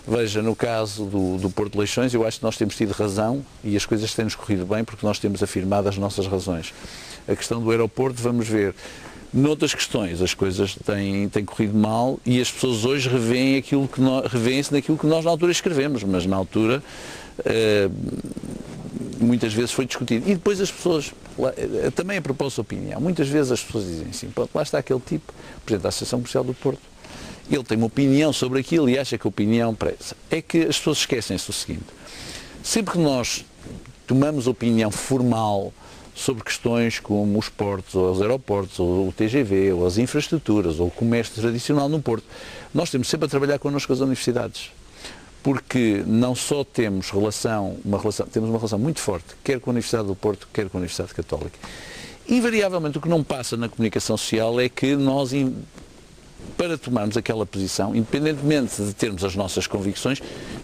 Veja, no caso do Porto de Leixões, eu acho que nós temos tido razão e as coisas têm-nos corrido bem porque nós temos afirmado as nossas razões. A questão do aeroporto, vamos ver. Noutras questões, as coisas têm corrido mal e as pessoas hoje revêem-se naquilo que nós na altura escrevemos, mas na altura muitas vezes foi discutido. E depois as pessoas, também a propósito de opinião, muitas vezes as pessoas dizem assim, pronto, lá está aquele tipo, Presidente da Associação Comercial do Porto, ele tem uma opinião sobre aquilo e acha que a opinião preza. É que as pessoas esquecem-se do seguinte, sempre que nós tomamos opinião formal sobre questões como os portos, ou os aeroportos, ou o TGV, ou as infraestruturas, ou o comércio tradicional no Porto, nós temos sempre a trabalhar connosco com as universidades. Porque não só temos temos uma relação muito forte, quer com a Universidade do Porto, quer com a Universidade Católica. Invariavelmente o que não passa na comunicação social é que nós, para tomarmos aquela posição, independentemente de termos as nossas convicções,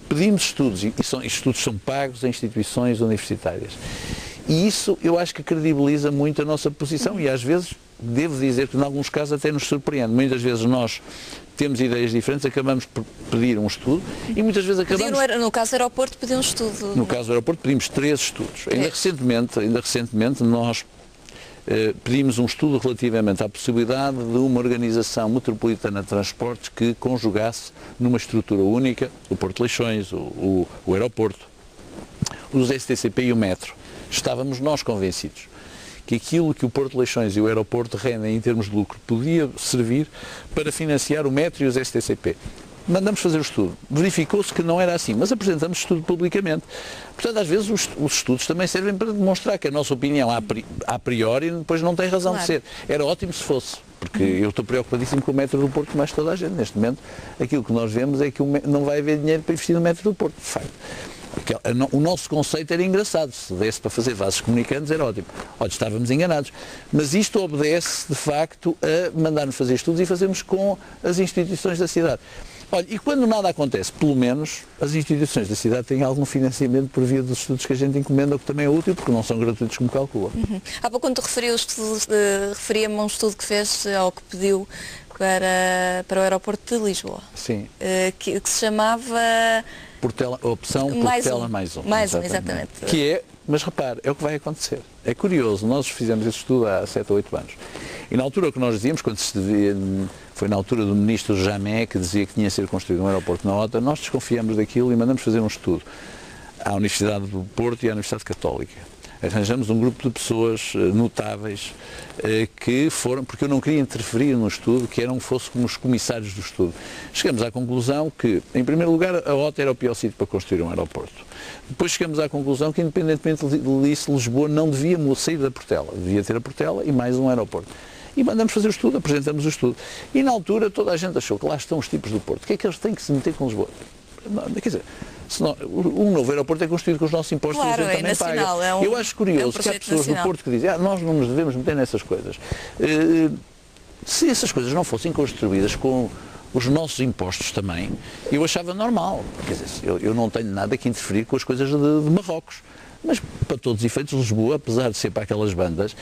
pedimos estudos, e estudos são pagos em instituições universitárias. E isso eu acho que credibiliza muito a nossa posição e às vezes, devo dizer que em alguns casos até nos surpreende. Muitas vezes nós temos ideias diferentes, acabamos por pedir um estudo e muitas vezes acabamos... No caso do aeroporto pediu um estudo. No caso do aeroporto pedimos 3 estudos. Ainda recentemente nós pedimos um estudo relativamente à possibilidade de uma organização metropolitana de transportes que conjugasse numa estrutura única o Porto de Leixões, o aeroporto, os STCP e o metro. Estávamos nós convencidos que aquilo que o Porto de Leixões e o aeroporto rendem em termos de lucro podia servir para financiar o metro e os STCP. Mandamos fazer o estudo. Verificou-se que não era assim, mas apresentamos o estudo publicamente. Portanto, às vezes os estudos também servem para demonstrar que a nossa opinião a priori depois não tem razão de ser. Era ótimo se fosse, porque eu estou preocupadíssimo com o metro do Porto, mais toda a gente. Neste momento, aquilo que nós vemos é que não vai haver dinheiro para investir no metro do Porto, de facto. O nosso conceito era engraçado, se desse para fazer vasos comunicantes era ótimo. Olha, estávamos enganados. Mas isto obedece, de facto, a mandar-nos fazer estudos e fazermos com as instituições da cidade. Olha, e quando nada acontece, pelo menos as instituições da cidade têm algum financiamento por via dos estudos que a gente encomenda, o que também é útil, porque não são gratuitos como calcula. Há pouco quando referia-me a um estudo que fez, ou que pediu para o aeroporto de Lisboa. Sim. Que se chamava... Opção Portela mais um. Mais um, exatamente. Que é, mas repare, é o que vai acontecer. É curioso, nós fizemos esse estudo há 7 ou 8 anos. E na altura o que nós dizíamos, quando se devia, foi na altura do ministro Jamé, que dizia que tinha de ser construído um aeroporto na OTA, nós desconfiamos daquilo e mandamos fazer um estudo à Universidade do Porto e à Universidade Católica. Arranjamos um grupo de pessoas notáveis que foram, porque eu não queria interferir no estudo, que fossem como os comissários do estudo. Chegamos à conclusão que, em primeiro lugar, a OTA era o pior sítio para construir um aeroporto. Depois chegamos à conclusão que, independentemente disso, Lisboa não devia sair da Portela. Devia ter a Portela e mais um aeroporto. E mandamos fazer o estudo, apresentamos o estudo. E na altura toda a gente achou que lá estão os tipos do Porto. O que é que eles têm que se meter com Lisboa? Não, quer dizer, senão, um novo aeroporto é construído com os nossos impostos, claro, e a gente também paga. Eu acho curioso que há pessoas no Porto que dizem nós não nos devemos meter nessas coisas. Se essas coisas não fossem construídas com os nossos impostos também, eu achava normal. Quer dizer, eu não tenho nada que interferir com as coisas de Marrocos. Mas, para todos os efeitos, Lisboa, apesar de ser para aquelas bandas,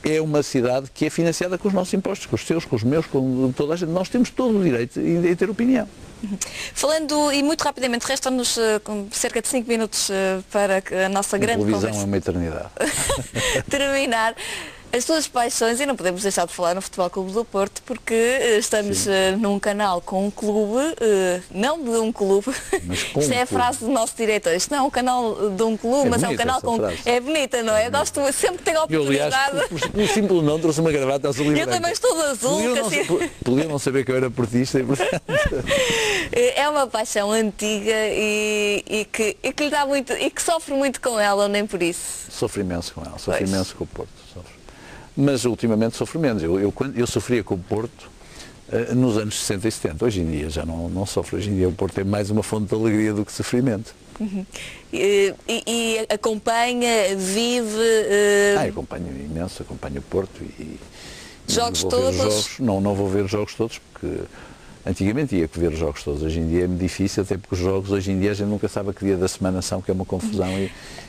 é uma cidade que é financiada com os nossos impostos, com os seus, com os meus, com toda a gente. Nós temos todo o direito em ter opinião. Falando, e muito rapidamente, resta-nos cerca de 5 minutos para a nossa grande conversa. A televisão é uma eternidade. Terminar. As tuas paixões, e não podemos deixar de falar no Futebol Clube do Porto, porque estamos num canal com um clube, não de um clube, isto é a frase do nosso diretor, isto não é um canal de um clube, mas é um canal com... Frase. É bonita, não é? Eu gosto, sempre tenho a oportunidade... Eu, aliás, por simples não, trouxe uma gravata azul e branca. Eu também estou de azul. Podia não saber que eu era portista e, portanto... É uma paixão antiga e que lhe dá muito, e que sofre muito com ela, ou nem por isso? Sofro imenso com ela, sofro imenso com o Porto. Mas ultimamente sofro menos. Eu sofria com o Porto nos anos 60 e 70. Hoje em dia já não sofro. Hoje em dia o Porto é mais uma fonte de alegria do que sofrimento. E acompanha, vive... Acompanho imenso, acompanho o Porto e jogos todos? Não vou ver os jogos todos, porque antigamente ia ver os jogos todos. Hoje em dia é difícil, até porque os jogos hoje em dia a gente nunca sabe a que dia da semana são, que é uma confusão.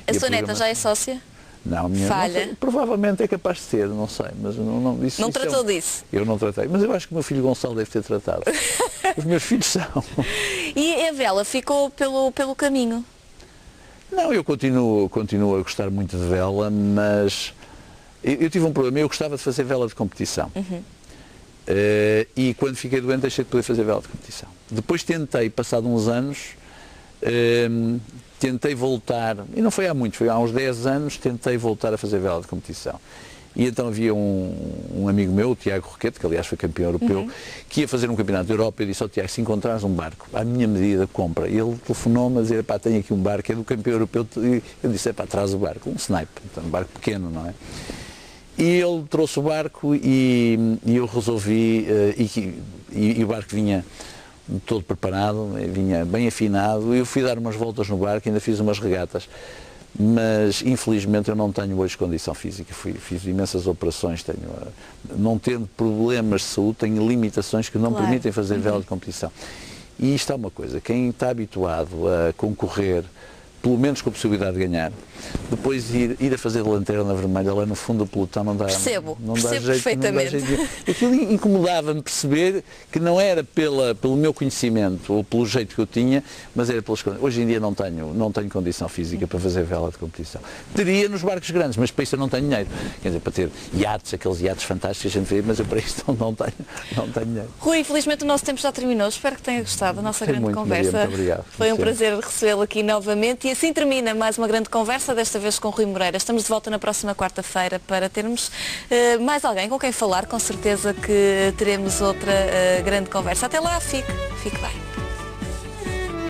A sua neta já é sócia? Não, a minha falha? Não sei, provavelmente é capaz de ser, não sei, mas não tratou disso? Eu não tratei, mas eu acho que o meu filho Gonçalo deve ter tratado. Os meus filhos são. E a vela ficou pelo caminho? Não, eu continuo a gostar muito de vela, mas eu tive um problema, eu gostava de fazer vela de competição. E quando fiquei doente deixei de poder fazer vela de competição. Depois tentei, passado uns anos, tentei voltar, e não foi há muito, foi há uns 10 anos, tentei voltar a fazer vela de competição. E então havia um amigo meu, o Tiago Roquete, que aliás foi campeão europeu, que ia fazer um campeonato da Europa e disse ao Tiago, se encontrares um barco, à minha medida, compra. E ele telefonou-me a dizer, pá, tenho aqui um barco, é do campeão europeu, e eu disse, pá, traz o barco, um snipe, então, um barco pequeno, não é? E ele trouxe o barco e eu resolvi, e o barco vinha todo preparado, vinha bem afinado, e eu fui dar umas voltas no barco, ainda fiz umas regatas, mas infelizmente eu não tenho hoje condição física, fiz imensas operações, não tendo problemas de saúde, tenho limitações que não permitem fazer vela de competição. E isto é uma coisa, quem está habituado a concorrer, pelo menos com a possibilidade de ganhar, depois ir a fazer de lanterna vermelha lá no fundo do pelotão não dá, percebo jeito, perfeitamente. Não dá jeito. Aquilo incomodava-me perceber que não era pelo meu conhecimento ou pelo jeito que eu tinha, mas era pelas condições. Hoje em dia não tenho condição física para fazer vela de competição. Teria nos barcos grandes, mas para isso eu não tenho dinheiro. Quer dizer, para ter iates, aqueles iates fantásticos que a gente vê, mas eu para isso não tenho dinheiro. Rui, infelizmente o nosso tempo já terminou. Espero que tenha gostado da nossa grande conversa. Maria, muito obrigado. Foi um prazer recebê-lo aqui novamente. E assim termina mais uma grande conversa, desta vez com Rui Moreira. Estamos de volta na próxima quarta-feira para termos mais alguém com quem falar. Com certeza que teremos outra grande conversa. Até lá, fique bem.